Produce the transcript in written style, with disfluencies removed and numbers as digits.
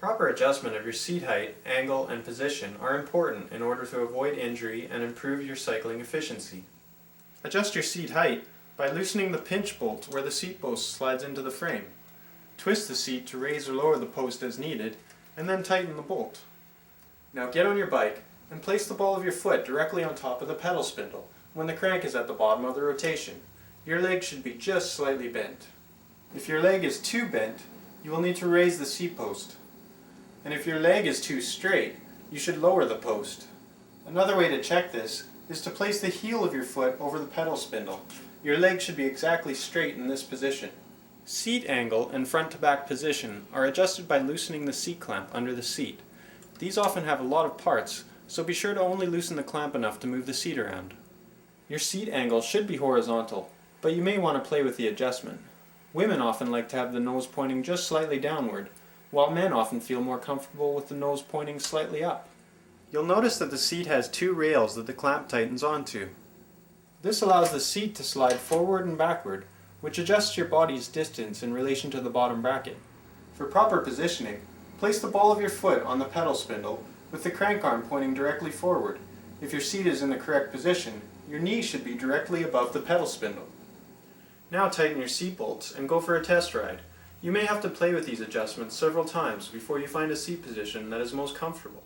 Proper adjustment of your seat height, angle, and position are important in order to avoid injury and improve your cycling efficiency. Adjust your seat height by loosening the pinch bolt where the seat post slides into the frame. Twist the seat to raise or lower the post as needed, and then tighten the bolt. Now get on your bike and place the ball of your foot directly on top of the pedal spindle when the crank is at the bottom of the rotation. Your leg should be just slightly bent. If your leg is too bent, you will need to raise the seat post. And if your leg is too straight, you should lower the post. Another way to check this is to place the heel of your foot over the pedal spindle. Your leg should be exactly straight in this position. Seat angle and front to back position are adjusted by loosening the seat clamp under the seat. These often have a lot of parts, so be sure to only loosen the clamp enough to move the seat around. Your seat angle should be horizontal, but you may want to play with the adjustment. Women often like to have the nose pointing just slightly downward, while men often feel more comfortable with the nose pointing slightly up. You'll notice that the seat has two rails that the clamp tightens onto. This allows the seat to slide forward and backward, which adjusts your body's distance in relation to the bottom bracket. For proper positioning, place the ball of your foot on the pedal spindle with the crank arm pointing directly forward. If your seat is in the correct position, your knee should be directly above the pedal spindle. Now tighten your seat bolts and go for a test ride. You may have to play with these adjustments several times before you find a seat position that is most comfortable.